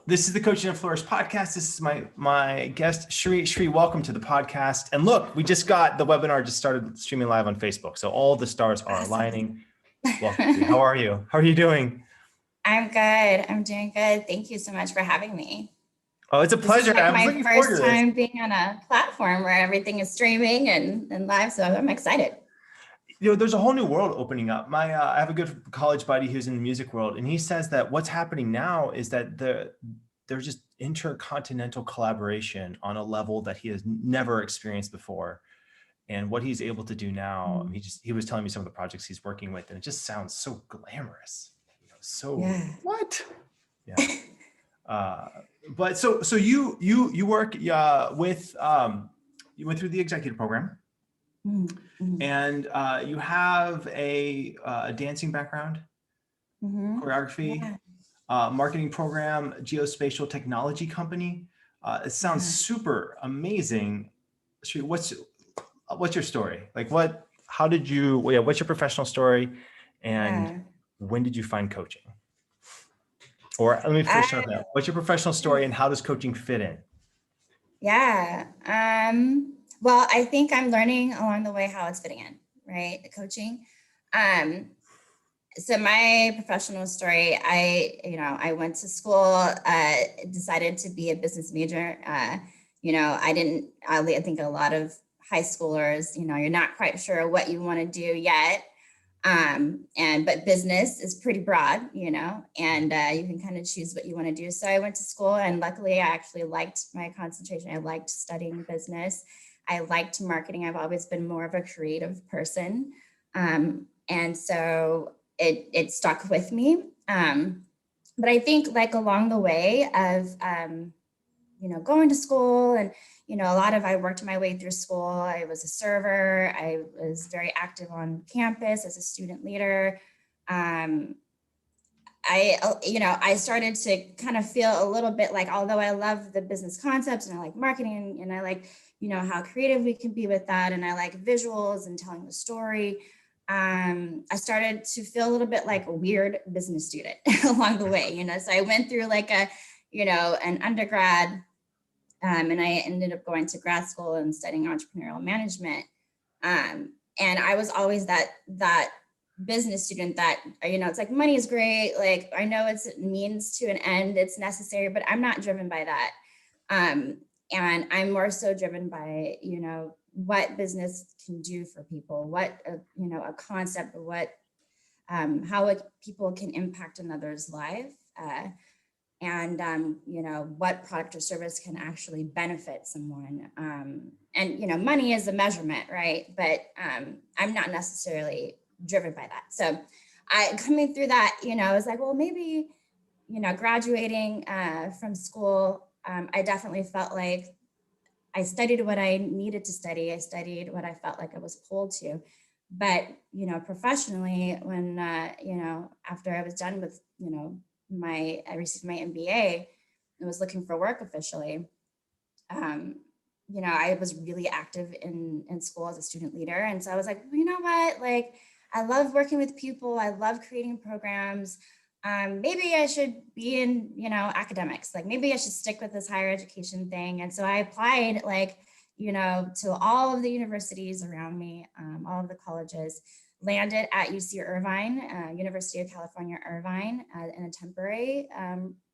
This is the Coaching and Flourish podcast. This is my guest, Sheree. Sheree, welcome to the podcast. And look, we just got the webinar just started streaming live on Facebook. So all the stars are aligning. Welcome, Sheree. How are you? How are you doing? I'm good. I'm doing good. Thank you so much for having me. Oh, it's a pleasure. This is like my first time being on a platform where everything is streaming and live. So I'm excited. You know, there's a whole new world opening up. I have a good college buddy who's in the music world, and he says that what's happening now is that there's just intercontinental collaboration on a level that he has never experienced before. And what he's able to do now, he was telling me some of the projects he's working with, and it just sounds so glamorous. You know, so what? Yeah. But so you work with you went through the executive program. And you have a dancing background, choreography, marketing program, geospatial technology company. It sounds super amazing. What's your story? Like what's your professional story, and when did you find coaching? Or let me first start that. What's your professional story and how does coaching fit in? Well, I think I'm learning along the way how it's fitting in, right? The coaching. So my professional story, I went to school, decided to be a business major. I think a lot of high schoolers, you're not quite sure what you want to do yet. But business is pretty broad, and you can kind of choose what you want to do. So I went to school, and luckily I actually liked my concentration. I liked studying business. I liked marketing. I've always been more of a creative person. And so it stuck with me. But I think like along the way of, going to school and, I worked my way through school. I was a server. I was very active on campus as a student leader. I started to kind of feel a little bit like, although I love the business concepts and I like marketing and I like, how creative we can be with that. And I like visuals and telling the story. I started to feel a little bit like a weird business student along the way, so I went through like an undergrad, and I ended up going to grad school and studying entrepreneurial management. And I was always that business student that, it's like money is great. Like, I know it's a means to an end, it's necessary, but I'm not driven by that. And I'm more so driven by, what business can do for people, what, a concept, how people can impact another's life. And what product or service can actually benefit someone. And, money is a measurement, right? But I'm not necessarily driven by that. So coming through that, I was like, well, maybe, graduating from school, I definitely felt like I studied what I needed to study. I studied what I felt like I was pulled to. But, professionally, when, after I was done with, I received my MBA and was looking for work officially. I was really active in school as a student leader. And so I was like, well, you know what, like, I love working with people. I love creating programs. Maybe I should be in, academics. Like, maybe I should stick with this higher education thing. And so I applied to all of the universities around me, all of the colleges. Landed at UC Irvine, University of California, Irvine, in a temporary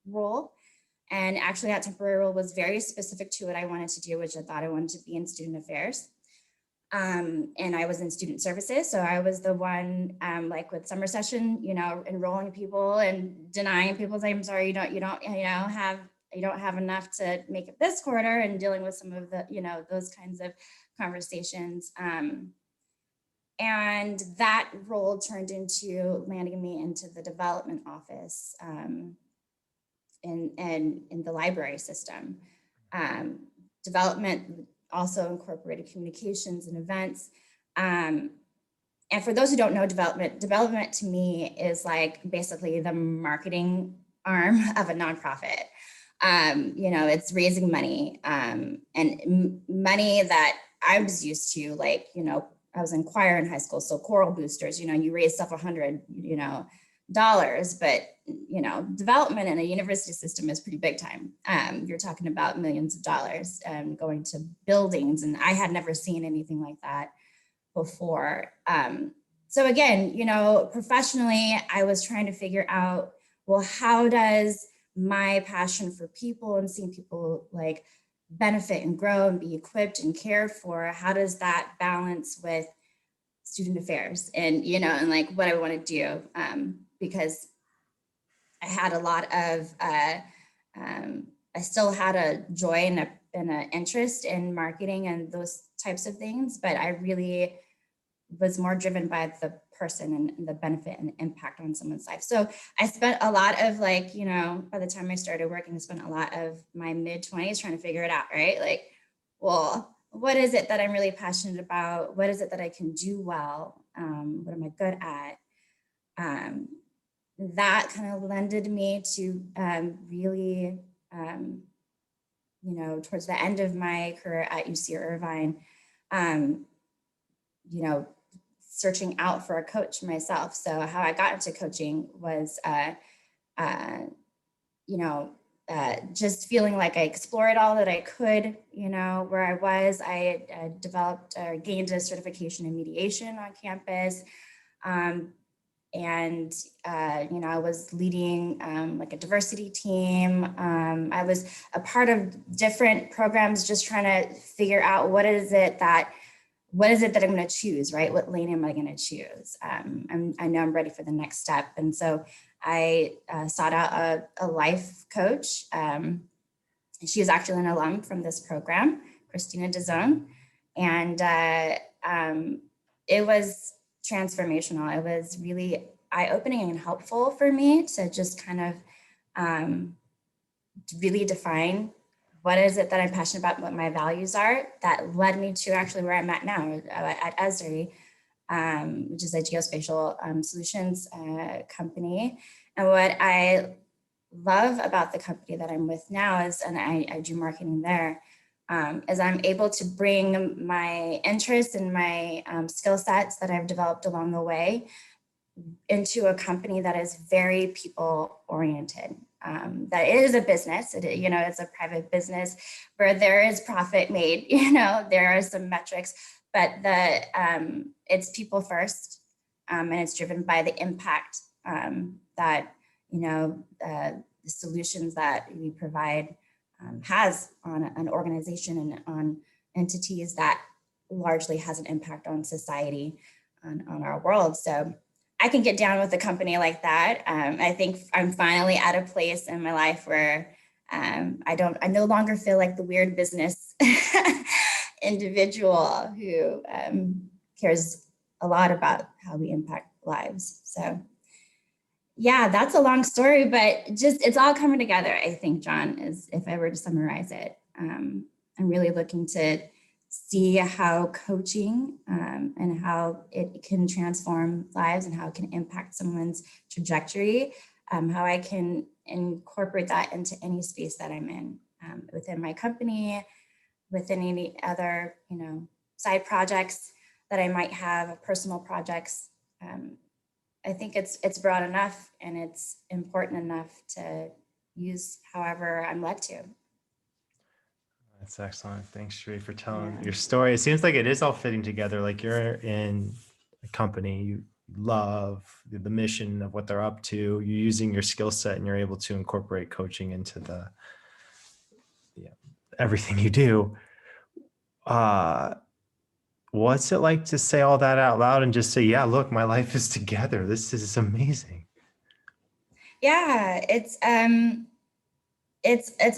role. And actually that temporary role was very specific to what I wanted to do, which I thought I wanted to be in student affairs. And I was in student services. So I was the one, like with summer session, enrolling people and denying people, saying, I'm sorry, you don't have enough to make it this quarter, and dealing with some of the, those kinds of conversations. And that role turned into landing me into the development office in the library system. Development also incorporated communications and events. And for those who don't know development to me is like basically the marketing arm of a nonprofit. It's raising money and money that I was used to, like, I was in choir in high school, so choral boosters, you raise stuff $100, but you know, development in a university system is pretty big time. You're talking about millions of dollars going to buildings, and I had never seen anything like that before. So again, you know, professionally, I was trying to figure out, well, how does my passion for people and seeing people like benefit and grow and be equipped and cared for, how does that balance with student affairs and, you know, and like what I want to do? Because I had a lot of, I still had a joy and an interest in marketing and those types of things, but I really was more driven by the person and the benefit and impact on someone's life. So I spent a lot of like, you know, by the time I started working, I spent a lot of my mid-20s trying to figure it out, right? Like, well, what is it that I'm really passionate about? What is it that I can do well? What am I good at? That kind of lended me to really, you know, towards the end of my career at UC Irvine, you know, searching out for a coach myself. So how I got into coaching was, you know, just feeling like I explored all that I could, you know, where I was. I developed or gained a certification in mediation on campus. And, you know, I was leading like a diversity team. I was a part of different programs, just trying to figure out what is it that I'm going to choose, right? What lane am I going to choose? I know I'm ready for the next step. And so I sought out a life coach. She is actually an alum from this program, Christina DeZone. And it was transformational. It was really eye-opening and helpful for me to just kind of really define what is it that I'm passionate about, what my values are. That led me to actually where I'm at now at Esri, which is a geospatial solutions company. And what I love about the company that I'm with now is, and I do marketing there, is I'm able to bring my interests and my skill sets that I've developed along the way into a company that is very people oriented. That it is a business, you know, it's a private business where there is profit made, you know, there are some metrics, but it's people first, and it's driven by the impact that, you know, the solutions that we provide has on an organization and on entities that largely has an impact on society, on our world. So I can get down with a company like that. I think I'm finally at a place in my life where I no longer feel like the weird business individual who cares a lot about how we impact lives. So yeah, that's a long story, but just it's all coming together, I think, John, is if I were to summarize it. I'm really looking to see how coaching and how it can transform lives and how it can impact someone's trajectory, how I can incorporate that into any space that I'm in, within my company, within any other, you know, side projects that I might have, personal projects. I think it's broad enough and it's important enough to use however I'm led to. That's excellent. Thanks, Sheree, for telling your story. It seems like it is all fitting together. Like you're in a company, you love the mission of what they're up to. You're using your skill set and you're able to incorporate coaching into everything you do. What's it like to say all that out loud and just say, yeah, look, my life is together. This is amazing. Yeah, it's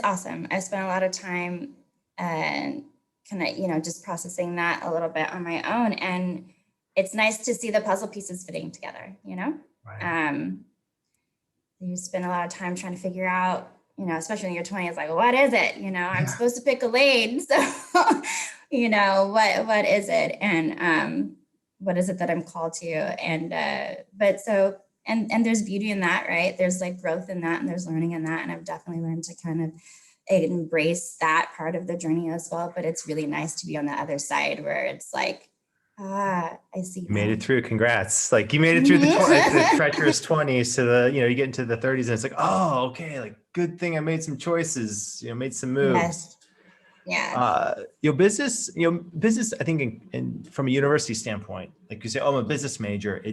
awesome. I spent a lot of time and kind of, you know, just processing that a little bit on my own. And it's nice to see the puzzle pieces fitting together, you know? Right. You spend a lot of time trying to figure out, you know, especially in your 20s, like, what is it? You know, I'm supposed to pick a lane. So, you know, what is it? And what is it that I'm called to? And, but so, and there's beauty in that, right? There's like growth in that and there's learning in that. And I've definitely learned to kind of embrace that part of the journey as well. But it's really nice to be on the other side where it's like, I see You made now. it through. Congrats. Like you made it through the treacherous 20s to the, you get into the 30s and it's like, oh, okay. Like good thing I made some choices, made some moves. Yes. Yeah. Business, I think from a university standpoint, like you say, oh, I'm a business major.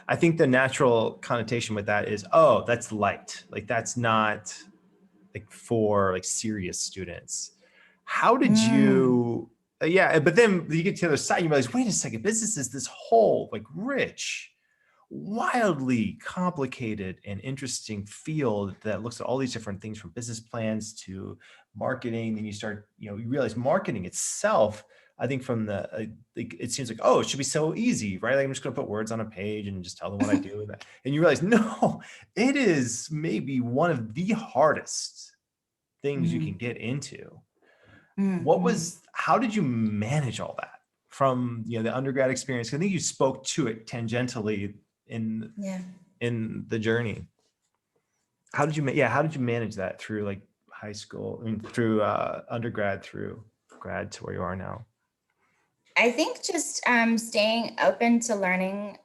I think the natural connotation with that is, oh, that's light. Like that's not like for like serious students. How did Mm, you, yeah, but then you get to the other side, you realize, wait a second, business is this whole like rich, wildly complicated and interesting field that looks at all these different things from business plans to marketing. And you start, you realize marketing itself, I think from like, it seems like, oh, it should be so easy, right? Like I'm just going to put words on a page and just tell them what I do. And you realize, no, it is maybe one of the hardest things you can mm, get into. mm. How did you manage all that from, the undergrad experience? I think you spoke to it tangentially in Yeah. the journey. How did you manage that through like high school, through undergrad, through grad to where you are now? I think just staying open to learning,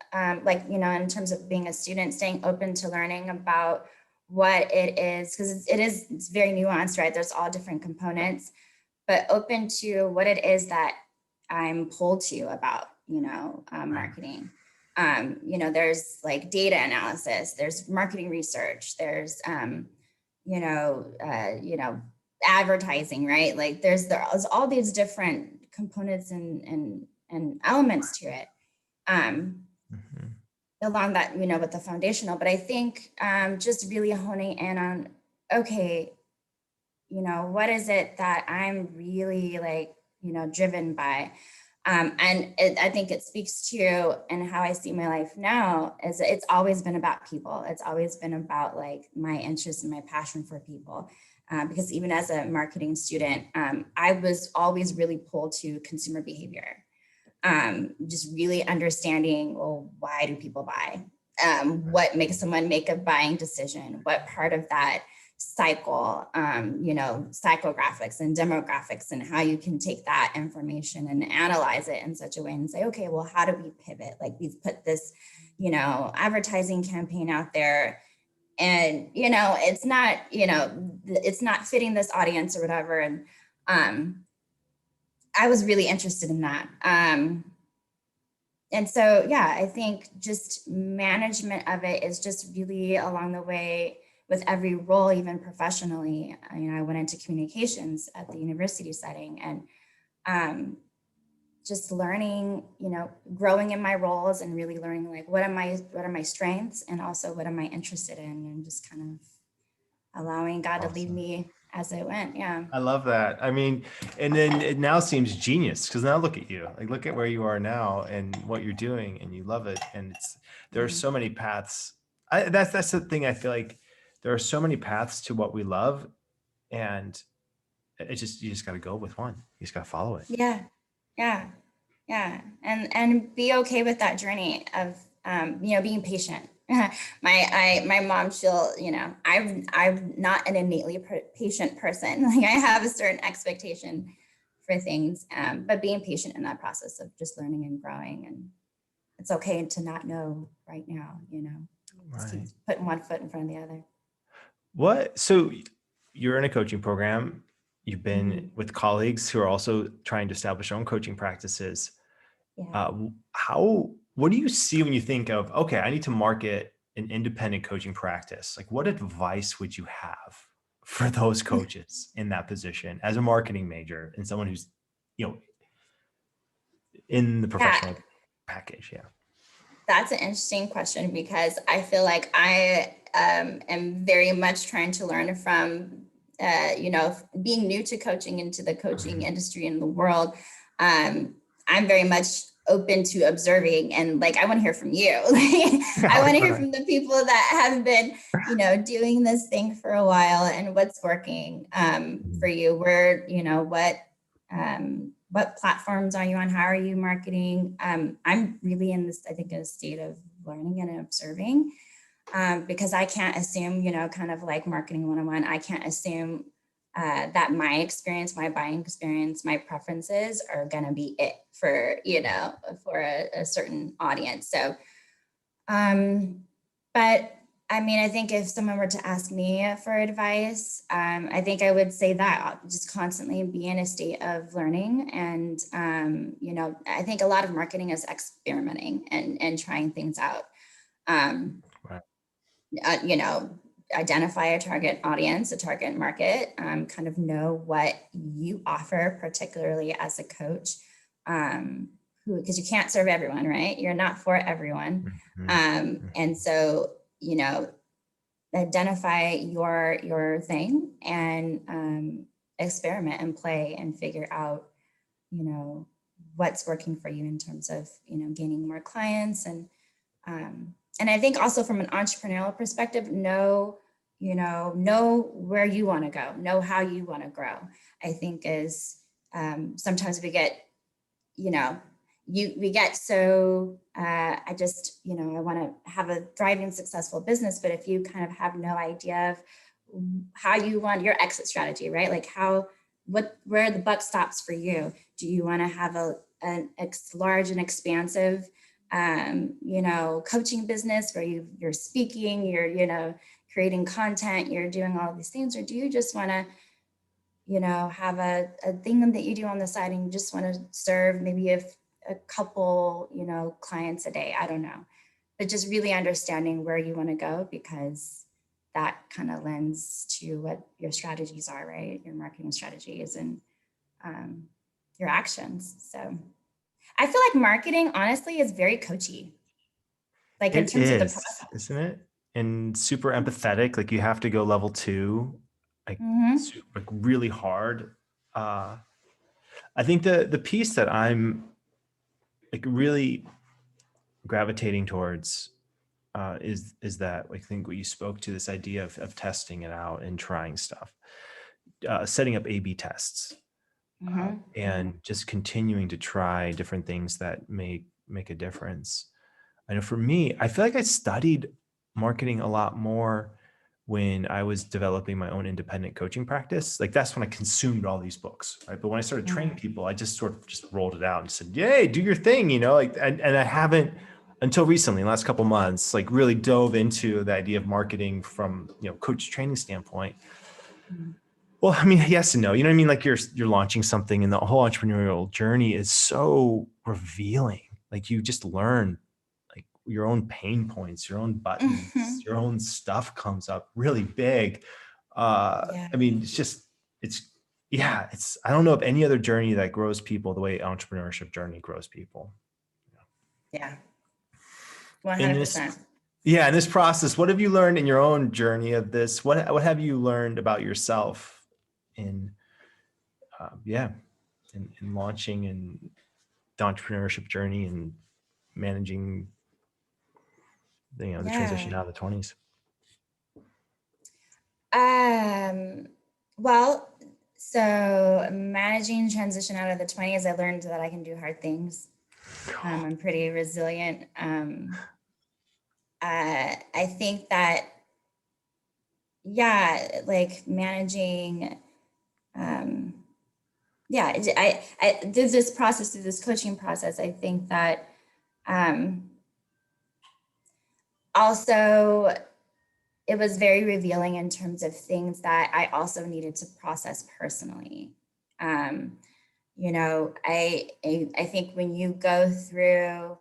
like, in terms of being a student, staying open to learning about what it is, because it's very nuanced, right? There's all different components, but open to what it is that I'm pulled to about, Right. marketing. There's like data analysis, there's marketing research, there's, you know, uh, you know, advertising, right? Like there's all these different components and elements to it. Um, Mhm. Along that, with the foundational, but I think just really honing in on, okay, what is it that I'm really like, driven by? I think it speaks to, and how I see my life now is it's always been about people. It's always been about like my interest and my passion for people. Because even as a marketing student, I was always really pulled to consumer behavior. Just really understanding, well, why do people buy? Right. What makes someone make a buying decision? What part of that cycle, psychographics and demographics, and how you can take that information and analyze it in such a way and say, okay, well, how do we pivot? Like we've put this, advertising campaign out there, and it's not fitting this audience or whatever. And I was really interested in that. And so, yeah, I think just management of it is just really along the way with every role, even professionally. I went into communications at the university setting, and just learning, growing in my roles and really learning like what are my strengths, and also what am I interested in, and just kind of allowing God to lead Awesome. me as I went. Yeah. I love that. I mean, and then it now seems genius because now look at you. Like look at where you are now and what you're doing, and you love it. And there are Yeah. so many paths. That's the thing. I feel like there are so many paths to what we love, and you just got to go with one. You just got to follow it. Yeah. Yeah. Yeah. And be okay with that journey of being patient. My mom, she'll, I'm not an innately patient person. Like I have a certain expectation for things, but being patient in that process of just learning and growing. And it's okay to not know right now, just keep Right. putting one foot in front of the other. So you're in a coaching program. You've been Mhm. with colleagues who are also trying to establish their own coaching practices. Yeah. What do you see when you think of, okay, I need to market an independent coaching practice? Like what advice would you have for those coaches in that position as a marketing major and someone who's, you know, in the Yeah. professional package? Yeah. That's an interesting question, because I feel like I am very much trying to learn from, being new to coaching, into the coaching Mhm. industry in the world. I'm very much open to observing, and like I want to hear from you. I want to hear Right. from the people that have been, doing this thing for a while, and what's working for Mhm. you. Where, what platforms are you on? How are you marketing? I'm really in this, I think, in a state of learning and observing, because I can't assume, kind of like marketing 101. I can't assume that my experience, my buying experience, my preferences are going to be it for, for a certain audience. So, but I mean, I think if someone were to ask me for advice, I think I would say that I'll just constantly be in a state of learning. And, I think a lot of marketing is experimenting and trying things out. Right. Identify a target audience, a target market, kind of know what you offer, particularly as a coach, because you can't serve everyone, right? You're not for everyone. And so, identify your thing and experiment and play and figure out, what's working for you in terms of, gaining more clients. And I think also from an entrepreneurial perspective, know where you want to go, know how you want to grow. I think is sometimes we get, we get so, I want to have a thriving, successful business. But if you kind of have no idea of how you want your exit strategy, right? Like where the buck stops for you. Do you want to have a large and expansive coaching business where you're speaking, you're, creating content, you're doing all these things, or do you just want to, have a thing that you do on the side and you just want to serve maybe a couple, clients a day? I don't know, but just really understanding where you want to go, because that kind of lends to what your strategies are, right? Your marketing strategies and your actions. So I feel like marketing, honestly, is very coachy. Like in terms of the process. Isn't it? And super empathetic. Like you have to go level 2, like, like really hard. I think the piece that I'm like really gravitating towards is that, like, I think what you spoke to, this idea of testing it out and trying stuff, setting up A/B tests. And just continuing to try different things that make a difference. I know for me, I feel like I studied marketing a lot more when I was developing my own independent coaching practice. Like that's when I consumed all these books, right? But when I started training people, I just sort of just rolled it out and said, "Yay, do your thing," like, and I haven't until recently, in the last couple of months, like really dove into the idea of marketing from, coach training standpoint. Well, I mean, yes and no. You know what I mean? Like you're launching something, and the whole entrepreneurial journey is so revealing. Like you just learn like your own pain points, your own buttons, your own stuff comes up really big. I mean, I don't know of any other journey that grows people the way entrepreneurship journey grows people. Yeah. 100%. In this process, what have you learned in your own journey of this? What have you learned about yourself in in launching and the entrepreneurship journey and managing the transition out of the 20s? Well, so managing transition out of the 20s, I learned that I can do hard things. I'm pretty resilient. I think that, like managing, I did this process, through this coaching process. I think that also it was very revealing in terms of things that I also needed to process personally. I think when you go through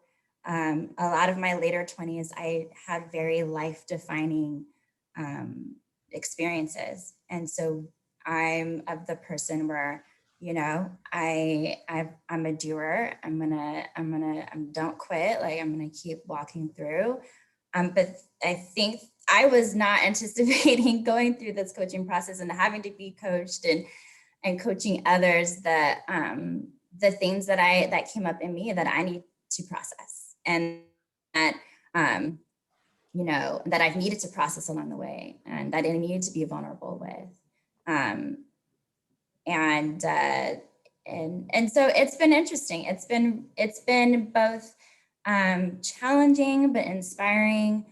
a lot of my later 20s, I had very life-defining experiences. And so I'm of the person where, I'm a doer. I'm don't quit. Like I'm gonna keep walking through. But I think I was not anticipating going through this coaching process and having to be coached and coaching others, that the things that came up in me that I need to process, and that that I've needed to process along the way, and that I needed to be vulnerable with. And so it's been interesting. It's been both challenging but inspiring.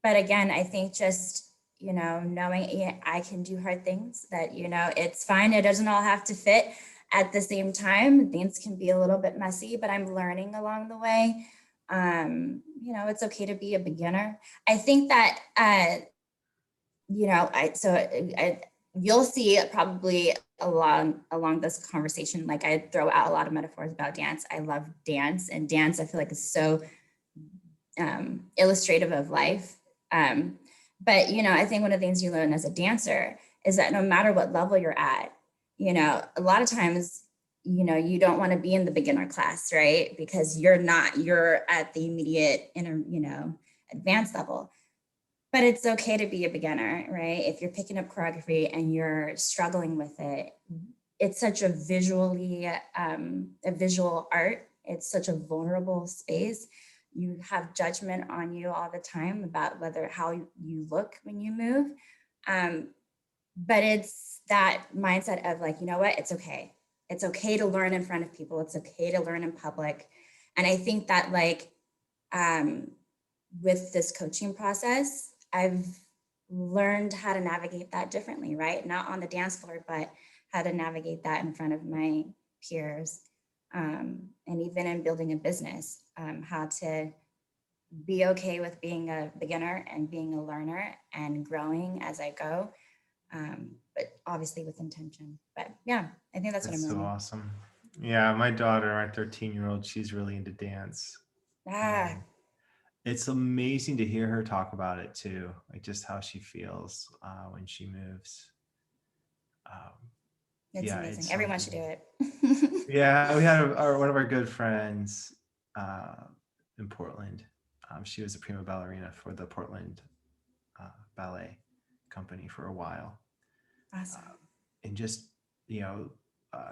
But again, I think just, you know, knowing yeah, I can do hard things, that, you know, it's fine. It doesn't all have to fit at the same time. Things can be a little bit messy, but I'm learning along the way. You know, it's okay to be a beginner. I think that, you know, you'll see probably along this conversation, like I throw out a lot of metaphors about dance. I love dance, and dance I feel like is so illustrative of life. But, you know, I think one of the things you learn as a dancer is that no matter what level you're at, you know, a lot of times, you know, you don't want to be in the beginner class, right? Because you're at the immediate you know, advanced level. But it's okay to be a beginner, right? If you're picking up choreography and you're struggling with it, it's such a visual art. It's such a vulnerable space. You have judgment on you all the time about how you look when you move. But it's that mindset of like, you know what, it's okay. It's okay to learn in front of people. It's okay to learn in public. And I think that like, with this coaching process, I've learned how to navigate that differently, right? Not on the dance floor, but how to navigate that in front of my peers. And even in building a business, how to be okay with being a beginner and being a learner and growing as I go, but obviously with intention. But yeah, I think that's what I'm so learning. awesome. Yeah, my daughter, my 13-year-old, she's really into dance. And it's amazing to hear her talk about it too, like just how she feels when she moves. It's Yeah, amazing. it's Everyone should something. do it. Yeah, we had one of our good friends in Portland. She was a prima ballerina for the Portland ballet company for a while. Awesome. And just, you know,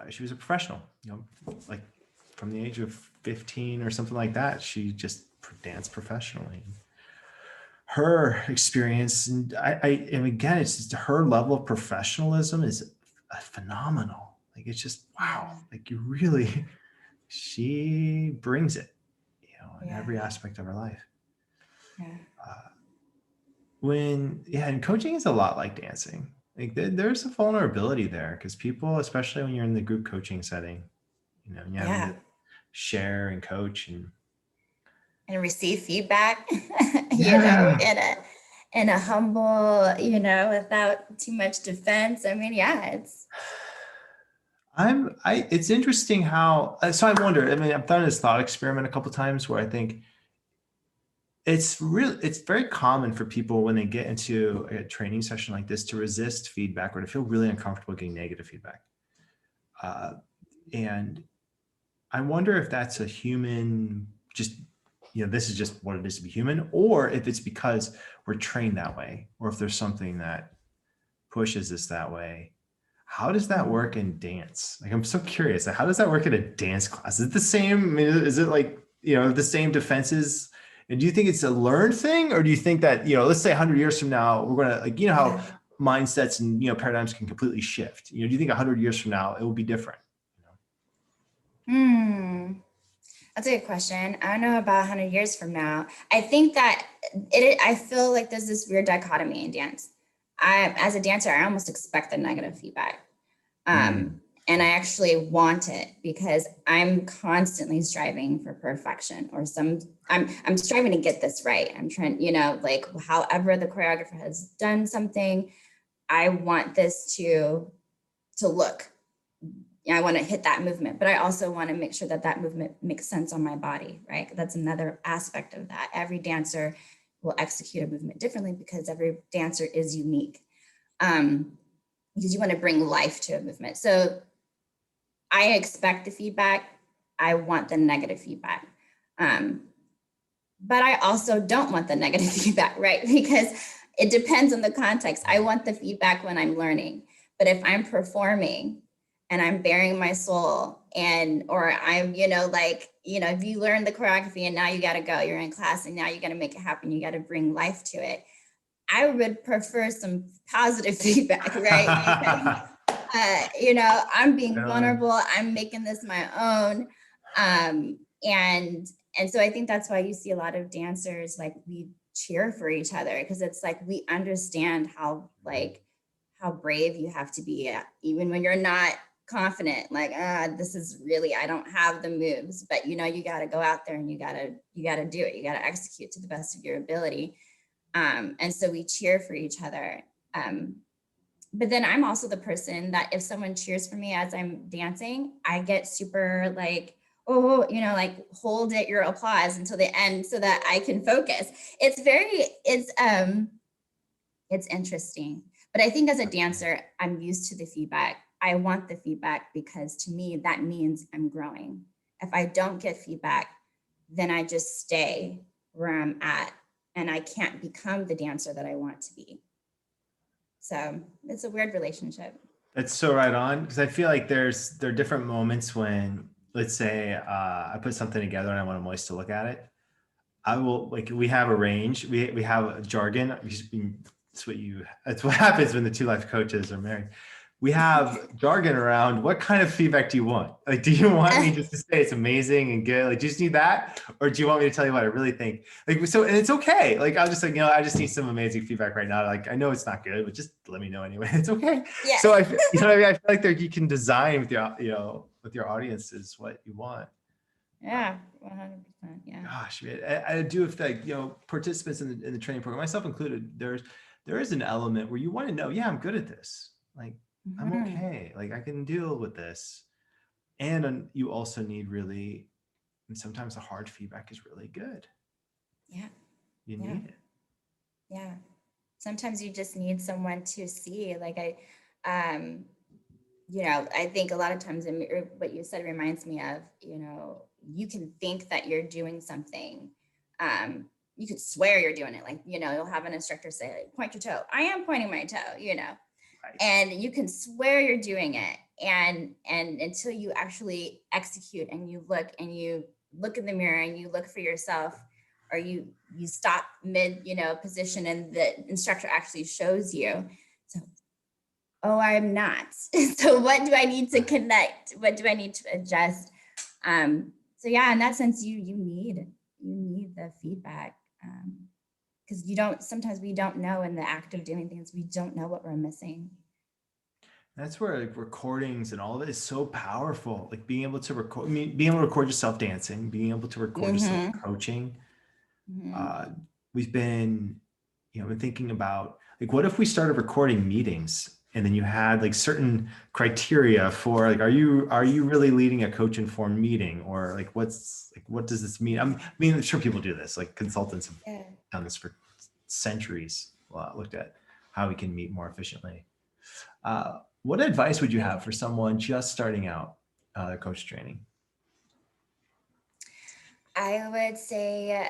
she was a professional, you know, like from the age of 15 or something like that, she just danced professionally. Her experience, and and again, it's just her level of professionalism is phenomenal. Like, it's just, wow, like you really, she brings it, you know, in every aspect of her life. Yeah. And coaching is a lot like dancing. Like there's a vulnerability there because people, especially when you're in the group coaching setting, you know, you're having to share and coach and receive feedback, you know, in a humble, you know, without too much defense. I mean, yeah, it's interesting how, so I wonder, I mean, I've done this thought experiment a couple of times where I think it's very common for people when they get into a training session like this to resist feedback or to feel really uncomfortable getting negative feedback. And I wonder if that's a human, just, you know, this is just what it is to be human, or if it's because we're trained that way, or if there's something that pushes us that way. How does that work in dance? Like, I'm so curious. How does that work in a dance class? Is it the same? I mean, is it like, you know, the same defenses? And do you think it's a learned thing? Or do you think that, you know, let's say 100 years from now, we're going to, like, you know, how mindsets and, you know, paradigms can completely shift. You know, do you think 100 years from now, it will be different? That's a good question. I don't know about 100 years from now. I think that I feel like there's this weird dichotomy in dance. As a dancer, I almost expect the negative feedback. And I actually want it because I'm constantly striving for perfection, or I'm striving to get this right. I'm trying, you know, like however the choreographer has done something, I want this to look. I want to hit that movement, but I also want to make sure that that movement makes sense on my body, right? That's another aspect of that. Every dancer will execute a movement differently because every dancer is unique. Because you want to bring life to a movement. So I expect the feedback. I want the negative feedback. But I also don't want the negative feedback, right? Because it depends on the context. I want the feedback when I'm learning. But if I'm performing and I'm bearing my soul or I'm, you know, like, you know, if you learn the choreography and now you got to go, you're in class and now you got to make it happen. You got to bring life to it. I would prefer some positive feedback, right? Because, you know, I'm being vulnerable. I'm making this my own. And so I think that's why you see a lot of dancers, like we cheer for each other, because it's like we understand how brave you have to be, even when you're not confident, like, this is really, I don't have the moves, but you got to go out there and you got to do it. You got to execute to the best of your ability. And so we cheer for each other. But then I'm also the person that if someone cheers for me as I'm dancing, I get super like, oh, like hold it, your applause until the end so that I can focus. It's interesting. But I think as a dancer, I'm used to the feedback. I want the feedback because to me, that means I'm growing. If I don't get feedback, then I just stay where I'm at and I can't become the dancer that I want to be. So it's a weird relationship. That's so right on, because I feel like there are different moments when, let's say, I put something together and I want Moist to look at it. I will, like, we have a range. We have a jargon. That's what happens when the two life coaches are married. We have jargon around what kind of feedback do you want? Like, do you want me just to say it's amazing and good? Like, do you just need that? Or do you want me to tell you what I really think? Like, so, and it's okay. Like, I'll just like, I just need some amazing feedback right now. Like, I know it's not good, but just let me know anyway. It's okay. Yeah. So I feel like there you can design with your audiences what you want. Yeah, 100%. Yeah. Gosh, man, I do if like, participants in the training program, myself included, there is an element where you want to know, yeah, I'm good at this. Like, I'm okay. Like, I can deal with this. And you also need really, and sometimes the hard feedback is really good. Yeah. You need it. Yeah. Sometimes you just need someone to see, like I think a lot of times what you said reminds me of, you can think that you're doing something. You could swear you're doing it. Like, you'll have an instructor say, like, point your toe. I am pointing my toe, Right. and you can swear you're doing it. And until you actually execute and you look in the mirror and you look for yourself, or you stop mid, position and the instructor actually shows you. So, oh, I'm not. So what do I need to connect? What do I need to adjust? So yeah, in that sense, you need the feedback. Because sometimes we don't know in the act of doing things, we don't know what we're missing. That's where like recordings and all of it is so powerful. Like being able to record, being able to record yourself dancing, being able to record yourself coaching. We've been, been thinking about like, what if we started recording meetings and then you had like certain criteria for like, are you really leading a coach informed meeting, or like, what does this mean? I mean, I'm sure people do this, like consultants have done this for centuries, looked at how we can meet more efficiently. What advice would you have for someone just starting out their coach training? I would say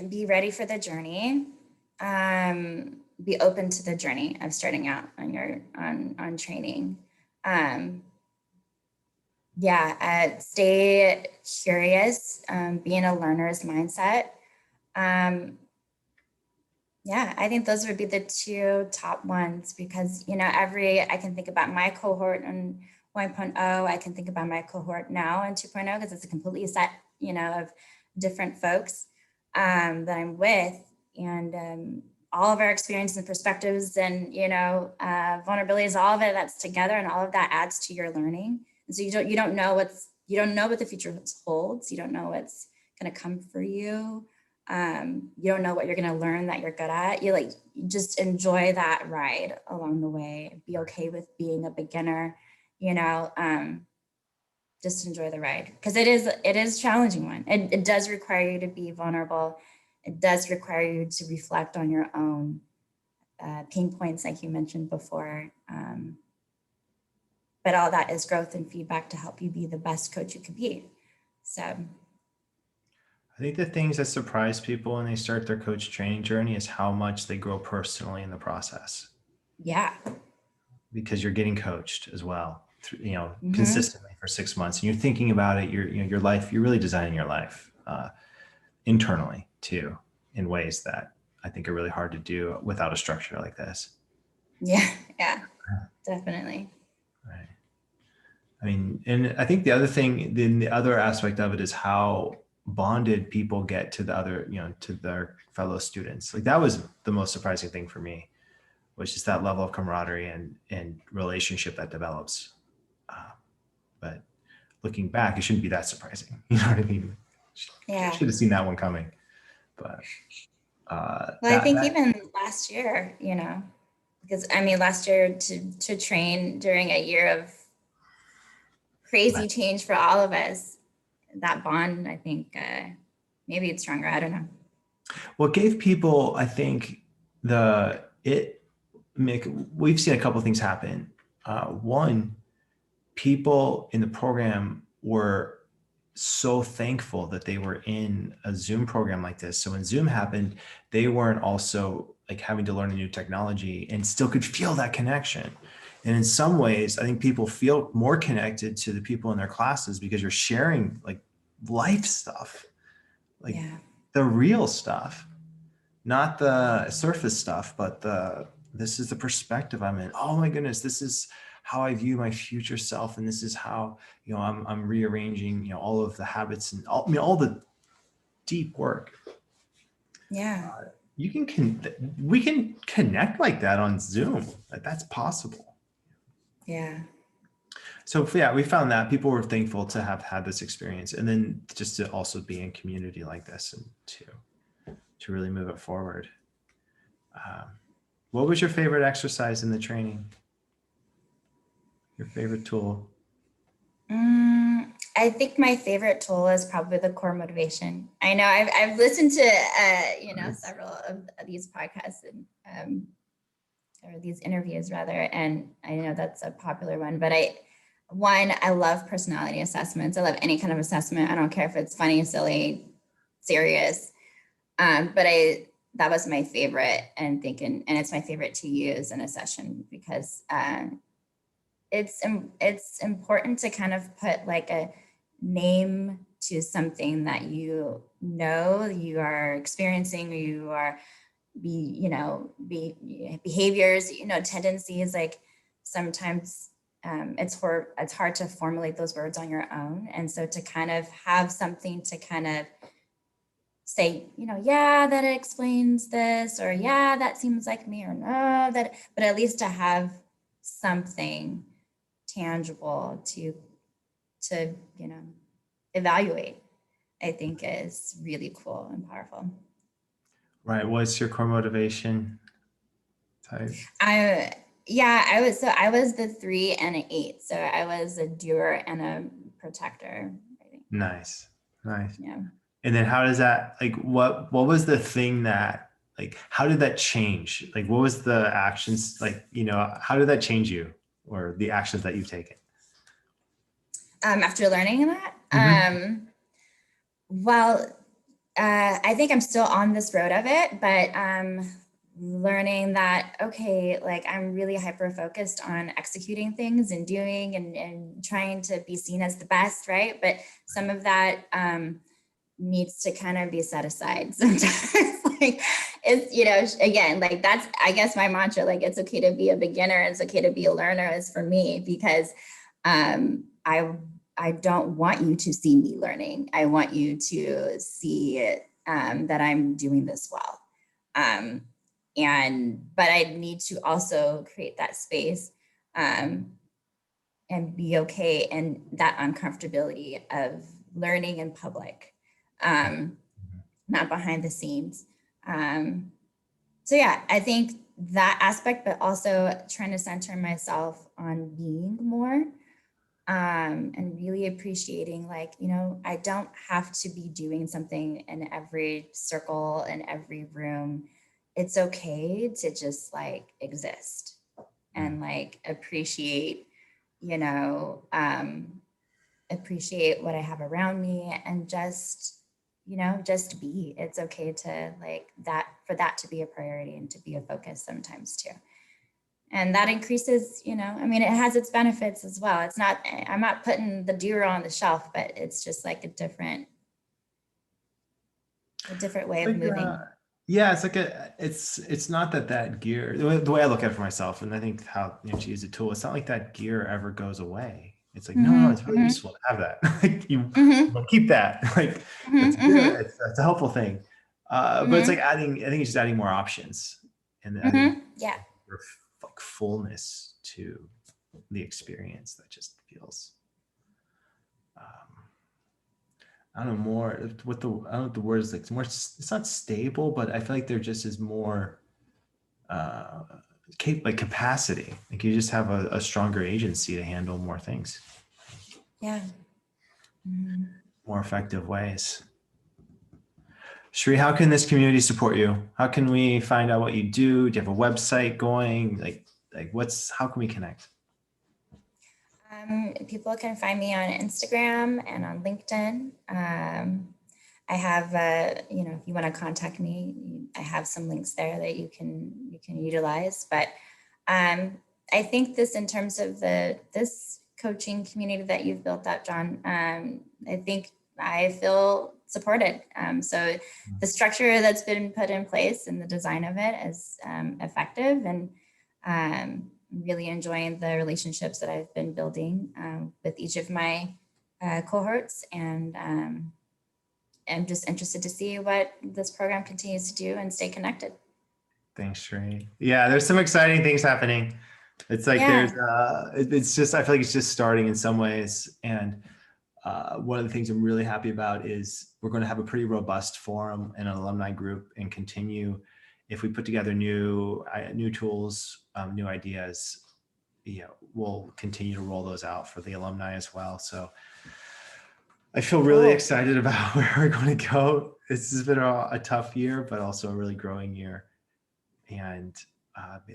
be ready for the journey. Be open to the journey of starting out on training. Stay curious. Be in a learner's mindset. I think those would be the two top ones, because I can think about my cohort in 1.0. I can think about my cohort now in 2.0, because it's a completely set of different folks that I'm with, and all of our experiences and perspectives and vulnerabilities, all of it, that's together, and all of that adds to your learning. And so you don't know what the future holds. You don't know what's going to come for you. You don't know what you're going to learn that you're good at. You just enjoy that ride along the way. Be okay with being a beginner, just enjoy the ride, because it is a challenging one. It does require you to be vulnerable. It does require you to reflect on your own pain points, like you mentioned before. But all that is growth and feedback to help you be the best coach you could be. So I think the things that surprise people when they start their coach training journey is how much they grow personally in the process. Yeah. Because you're getting coached as well, consistently for 6 months, and you're thinking about it. Your life, you're really designing your life internally too, in ways that I think are really hard to do without a structure like this. Yeah, definitely. Right. I mean, and I think the other thing, then the other aspect of it is how bonded people get to the other, to their fellow students. Like that was the most surprising thing for me, was just that level of camaraderie and relationship that develops. But looking back, it shouldn't be that surprising. You know what I mean? Yeah. Should have seen that one coming. But Well, I think even last year, because I mean, last year to train during a year of crazy change for all of us, that bond, I think maybe it's stronger. I don't know. What gave people, I think, we've seen a couple of things happen. One, people in the program were so thankful that they were in a Zoom program like this. So when Zoom happened, they weren't also like having to learn a new technology and still could feel that connection. And in some ways, I think people feel more connected to the people in their classes because you're sharing like life stuff, like the real stuff, not the surface stuff, but this is the perspective I'm in. Oh my goodness, this is how I view my future self. And this is how, I'm rearranging, all of the habits and all the deep work. Yeah. We can connect like that on Zoom. That's possible. Yeah. So yeah, we found that people were thankful to have had this experience, and then just to also be in community like this and to really move it forward. What was your favorite exercise in the training? Your favorite tool? I think my favorite tool is probably the core motivation. I know I've listened to several of these podcasts and or these interviews rather, and I know that's a popular one. But I love personality assessments. I love any kind of assessment. I don't care if it's funny, silly, serious. But that was my favorite, and it's my favorite to use in a session because it's important to kind of put like a name to something that you are experiencing, or you are behaviors, tendencies. Like sometimes it's hard to formulate those words on your own, and so to kind of have something to kind of say, yeah, that explains this, or yeah, that seems like me, or no, but at least to have something tangible to evaluate, I think is really cool and powerful. Right. What's your core motivation type? I was the 3 and an 8. So I was a doer and a protector, I think. Nice. Yeah. And then how does that, like, what was the thing that, like, how did that change? Like, what was the actions, like, how did that change you, or the actions that you've taken? After learning that, Mm-hmm. I think I'm still on this road of it, but learning that, okay, like I'm really hyper focused on executing things and doing and trying to be seen as the best, right? But some of that needs to kind of be set aside sometimes. Like it's, again, like that's, I guess my mantra, like it's okay to be a beginner, it's okay to be a learner, is for me, because I don't want you to see me learning. I want you to see it, that I'm doing this well. But I need to also create that space and be okay in that uncomfortability of learning in public, not behind the scenes. So yeah, I think that aspect, but also trying to center myself on being more, and really appreciating, like, I don't have to be doing something in every circle, in every room. It's okay to just like exist and like appreciate, appreciate what I have around me, and just be. It's okay to like that, for that to be a priority and to be a focus sometimes too. And that increases, it has its benefits as well. I'm not putting the doer on the shelf, but it's just like a different way of moving. Yeah, it's like it's not that gear, the way I look at it for myself, and I think how to use a tool, it's not like that gear ever goes away. It's like, no, it's really useful to have that. Like you want to keep that. Like that's good. That's a helpful thing. But it's like adding, I think it's just adding more options and adding Yeah. fullness to the experience that just feels, I don't know, more what the, I don't know what the word is, like it's more, it's not stable, but I feel like there just is more, like capacity. Like you just have a stronger agency to handle more things. Yeah. More effective ways. Sheree, how can this community support you? How can we find out what you do? Do you have a website going? Like how can we connect? People can find me on Instagram and on LinkedIn. I have, if you want to contact me, I have some links there that you can utilize. But I think this, in terms of this coaching community that you've built up, John, I think I feel supported. So the structure that's been put in place and the design of it is effective, and really enjoying the relationships that I've been building with each of my cohorts, and I'm just interested to see what this program continues to do and stay connected. Thanks, Sheree. Yeah, there's some exciting things happening. It's like it's just, I feel like it's just starting in some ways. And one of the things I'm really happy about is we're going to have a pretty robust forum and an alumni group, and continue, if we put together new tools, new ideas, we'll continue to roll those out for the alumni as well. So I feel really excited about where we're going to go. This has been a tough year, but also a really growing year. And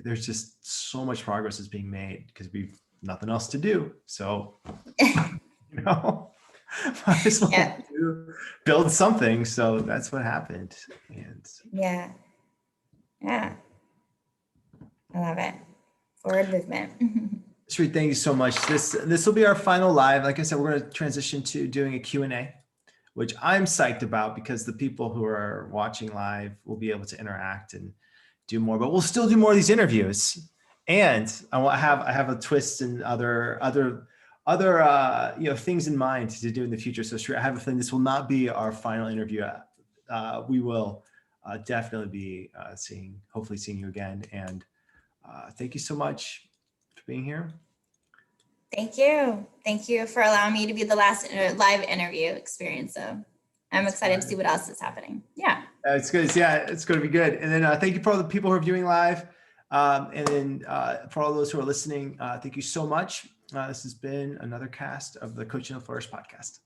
there's just so much progress is being made because we've nothing else to do. So, might as well build something. So that's what happened. And yeah, I love it. Forward movement. Sheree, thank you so much. This will be our final live. Like I said, we're going to transition to doing a Q&A, which I'm psyched about because the people who are watching live will be able to interact and do more, but we'll still do more of these interviews. And I have a twist and other things in mind to do in the future. So Sheree, I have a feeling this will not be our final interview. We will definitely be hopefully seeing you again. And thank you so much for being here. Thank you. Thank you for allowing me to be the last live interview experience. So I'm excited to see what else is happening. Yeah. It's good. Yeah, it's going to be good. And then thank you for all the people who are viewing live. And then for all those who are listening, thank you so much. This has been another cast of the Coaching and Flourish podcast.